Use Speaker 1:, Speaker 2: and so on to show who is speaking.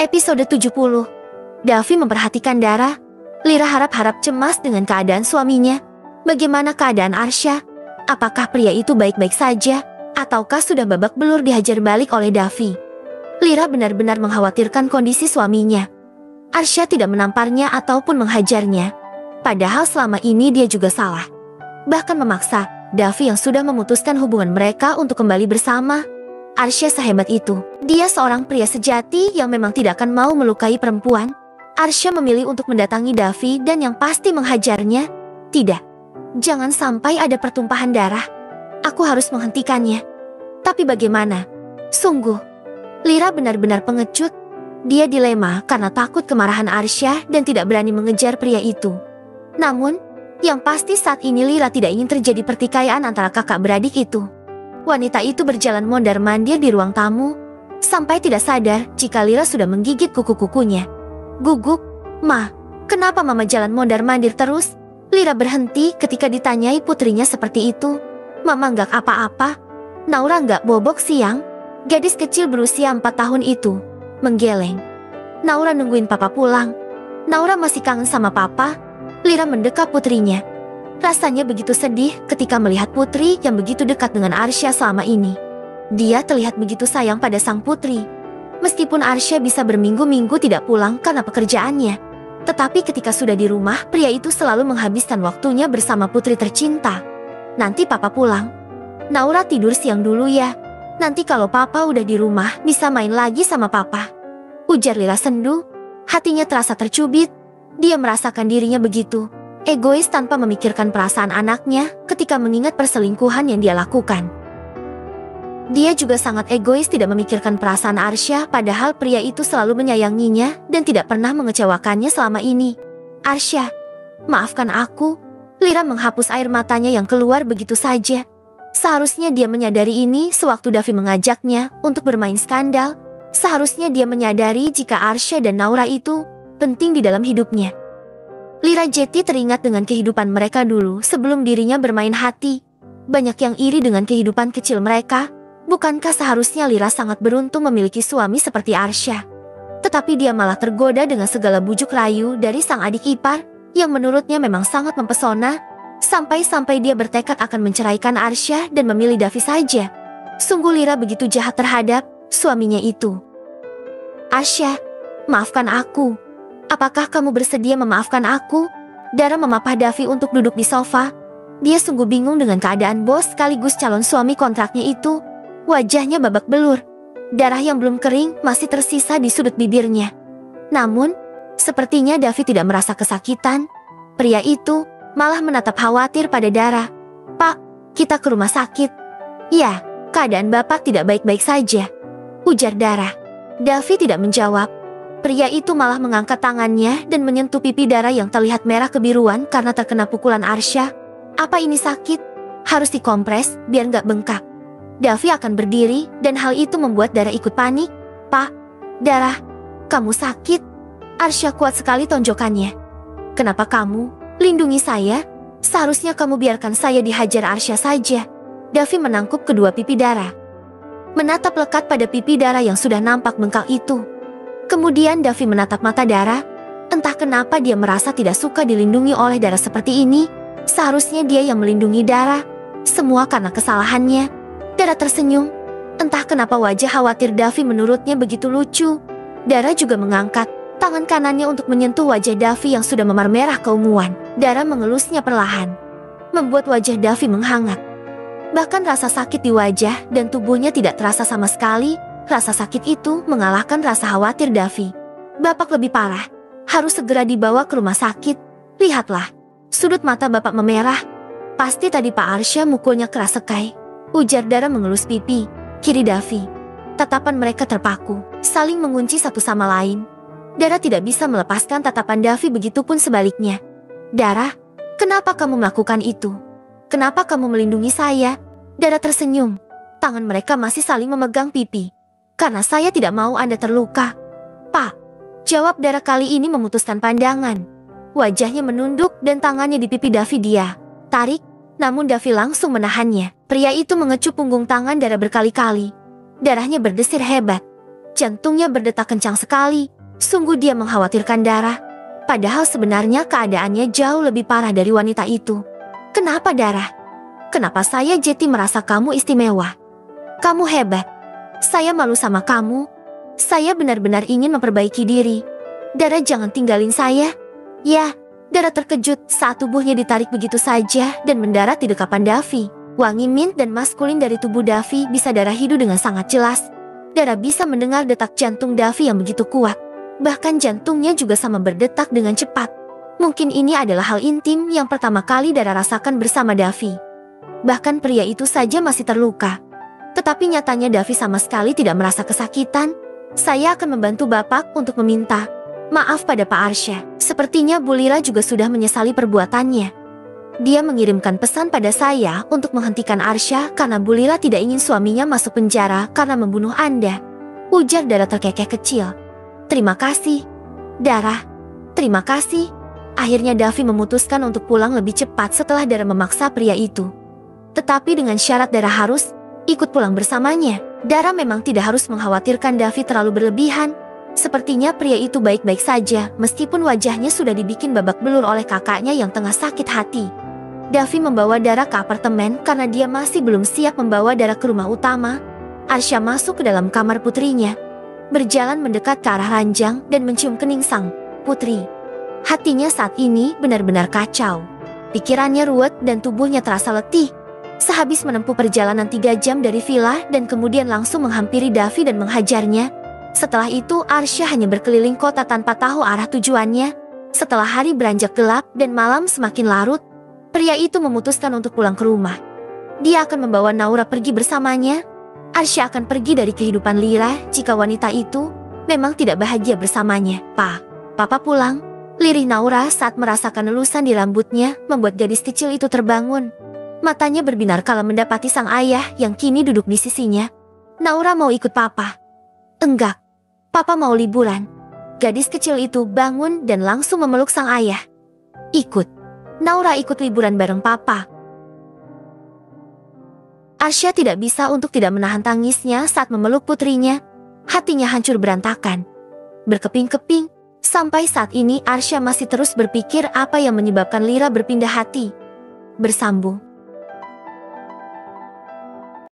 Speaker 1: Episode 70. Davi memperhatikan Dara. Lira harap-harap cemas dengan keadaan suaminya. Bagaimana keadaan Arsya? Apakah pria itu baik-baik saja? Ataukah sudah babak belur dihajar balik oleh Davi? Lira benar-benar mengkhawatirkan kondisi suaminya. Arsya tidak menamparnya ataupun menghajarnya. Padahal selama ini dia juga salah. Bahkan memaksa Davi yang sudah memutuskan hubungan mereka untuk kembali bersama. Arsya sehebat itu. Dia seorang pria sejati yang memang tidak akan mau melukai perempuan. Arsya memilih untuk mendatangi Davi dan yang pasti menghajarnya. Tidak. Jangan sampai ada pertumpahan darah. Aku harus menghentikannya. Tapi bagaimana? Sungguh. Lira benar-benar pengecut. Dia dilema karena takut kemarahan Arsya dan tidak berani mengejar pria itu. Namun, yang pasti saat ini Lira tidak ingin terjadi pertikaian antara kakak beradik itu. Wanita itu berjalan mondar-mandir di ruang tamu, sampai tidak sadar jika Lira sudah menggigit kuku-kukunya. Guguk, "Ma, kenapa Mama jalan mondar-mandir terus?" Lira berhenti ketika ditanyai putrinya seperti itu. "Mama nggak apa-apa. Naura nggak bobok siang?" Gadis kecil berusia 4 tahun itu menggeleng. "Naura nungguin Papa pulang. Naura masih kangen sama Papa." Lira mendekap putrinya. Rasanya begitu sedih ketika melihat putri yang begitu dekat dengan Arsya selama ini. Dia terlihat begitu sayang pada sang putri. Meskipun Arsya bisa berminggu-minggu tidak pulang karena pekerjaannya, tetapi ketika sudah di rumah, pria itu selalu menghabiskan waktunya bersama putri tercinta. "Nanti Papa pulang. Naura tidur siang dulu ya. Nanti kalau Papa udah di rumah, bisa main lagi sama Papa," ujar Lira sendu. Hatinya terasa tercubit. Dia merasakan dirinya begitu egois tanpa memikirkan perasaan anaknya ketika mengingat perselingkuhan yang dia lakukan. Dia juga sangat egois tidak memikirkan perasaan Arsya, padahal pria itu selalu menyayanginya dan tidak pernah mengecewakannya selama ini. "Arsya, maafkan aku." Lira menghapus air matanya yang keluar begitu saja. Seharusnya dia menyadari ini sewaktu Davi mengajaknya untuk bermain skandal. Seharusnya dia menyadari jika Arsya dan Naura itu penting di dalam hidupnya. Lira Jeti teringat dengan kehidupan mereka dulu sebelum dirinya bermain hati. Banyak yang iri dengan kehidupan kecil mereka. Bukankah seharusnya Lira sangat beruntung memiliki suami seperti Arsya? Tetapi dia malah tergoda dengan segala bujuk rayu dari sang adik ipar yang menurutnya memang sangat mempesona. Sampai-sampai dia bertekad akan menceraikan Arsya dan memilih Davi saja. Sungguh Lira begitu jahat terhadap suaminya itu. "Arsya, maafkan aku. Apakah kamu bersedia memaafkan aku?" Dara memapah Davi untuk duduk di sofa. Dia sungguh bingung dengan keadaan bos sekaligus calon suami kontraknya itu. Wajahnya babak belur. Darah yang belum kering masih tersisa di sudut bibirnya. Namun, sepertinya Davi tidak merasa kesakitan. Pria itu malah menatap khawatir pada Dara. "Pak, kita ke rumah sakit." "Ya, keadaan Bapak tidak baik-baik saja," ujar Dara. Davi tidak menjawab. Pria itu malah mengangkat tangannya dan menyentuh pipi Dara yang terlihat merah kebiruan karena terkena pukulan Arsya. "Apa ini sakit? Harus dikompres biar nggak bengkak." Davi akan berdiri dan hal itu membuat Dara ikut panik. "Pak, Dara, kamu sakit?" Arsya kuat sekali tonjokannya. "Kenapa kamu? Lindungi saya. Seharusnya kamu biarkan saya dihajar Arsya saja." Davi menangkup kedua pipi Dara. Menatap lekat pada pipi Dara yang sudah nampak bengkak itu. Kemudian Davi menatap mata Dara. Entah kenapa dia merasa tidak suka dilindungi oleh Dara seperti ini. Seharusnya dia yang melindungi Dara. Semua karena kesalahannya. Dara tersenyum. Entah kenapa wajah khawatir Davi menurutnya begitu lucu. Dara juga mengangkat tangan kanannya untuk menyentuh wajah Davi yang sudah memar merah keunguan. Dara mengelusnya perlahan, membuat wajah Davi menghangat. Bahkan rasa sakit di wajah dan tubuhnya tidak terasa sama sekali. Rasa sakit itu mengalahkan rasa khawatir Davi. "Bapak lebih parah. Harus segera dibawa ke rumah sakit. Lihatlah." Sudut mata Bapak memerah. "Pasti tadi Pak Arsya mukulnya keras sekali," ujar Dara mengelus pipi kiri Davi. Tatapan mereka terpaku, saling mengunci satu sama lain. Dara tidak bisa melepaskan tatapan Davi, begitupun sebaliknya. "Dara, kenapa kamu melakukan itu? Kenapa kamu melindungi saya?" Dara tersenyum. Tangan mereka masih saling memegang pipi. "Karena saya tidak mau Anda terluka." "Pak," jawab Dara kali ini memutuskan pandangan. Wajahnya menunduk dan tangannya di pipi Davi dia tarik, namun Davi langsung menahannya. Pria itu mengecup punggung tangan Dara berkali-kali. Darahnya berdesir hebat. Jantungnya berdetak kencang sekali. Sungguh dia mengkhawatirkan Dara. Padahal sebenarnya keadaannya jauh lebih parah dari wanita itu. Kenapa Dara? Kenapa saya jadi merasa kamu istimewa? Kamu hebat. Saya malu sama kamu. Saya benar-benar ingin memperbaiki diri. Dara, jangan tinggalin saya. Ya, Dara terkejut saat tubuhnya ditarik begitu saja dan mendarat di dekapan Davi. Wangi mint dan maskulin dari tubuh Davi bisa Dara hidu dengan sangat jelas. Dara bisa mendengar detak jantung Davi yang begitu kuat. Bahkan jantungnya juga sama berdetak dengan cepat. Mungkin ini adalah hal intim yang pertama kali Dara rasakan bersama Davi. Bahkan pria itu saja masih terluka. Tetapi nyatanya Davi sama sekali tidak merasa kesakitan. Saya akan membantu Bapak untuk meminta maaf pada Pak Arsya. Sepertinya Bu Lira juga sudah menyesali perbuatannya. Dia mengirimkan pesan pada saya untuk menghentikan Arsya karena Bu Lira tidak ingin suaminya masuk penjara karena membunuh Anda. Ujar Dara terkekeh kecil. Terima kasih, Dara. Terima kasih. Akhirnya Davi memutuskan untuk pulang lebih cepat setelah Dara memaksa pria itu. Tetapi dengan syarat Dara harus ikut pulang bersamanya. Dara memang tidak harus mengkhawatirkan Davi terlalu berlebihan. Sepertinya pria itu baik-baik saja meskipun wajahnya sudah dibikin babak belur oleh kakaknya yang tengah sakit hati. Davi membawa Dara ke apartemen karena dia masih belum siap membawa Dara ke rumah utama. Arsya masuk ke dalam kamar putrinya, berjalan mendekat ke arah ranjang dan mencium kening sang putri. Hatinya saat ini benar-benar kacau. Pikirannya ruwet dan tubuhnya terasa letih. Sehabis menempuh perjalanan 3 jam dari villa dan kemudian langsung menghampiri Davi dan menghajarnya. Setelah itu Arsya hanya berkeliling kota tanpa tahu arah tujuannya. Setelah hari beranjak gelap dan malam semakin larut, pria itu memutuskan untuk pulang ke rumah. Dia akan membawa Naura pergi bersamanya. Arsya akan pergi dari kehidupan Lira jika wanita itu memang tidak bahagia bersamanya. Papa pulang. Lirih Naura saat merasakan elusan di rambutnya membuat gadis kecil itu terbangun. Matanya berbinar kala mendapati sang ayah yang kini duduk di sisinya. Naura mau ikut papa. Enggak, papa mau liburan. Gadis kecil itu bangun dan langsung memeluk sang ayah. Ikut. Naura ikut liburan bareng papa. Arsya tidak bisa untuk tidak menahan tangisnya saat memeluk putrinya. Hatinya hancur berantakan, berkeping-keping. Sampai saat ini Arsya masih terus berpikir apa yang menyebabkan Lira berpindah hati. Bersambung.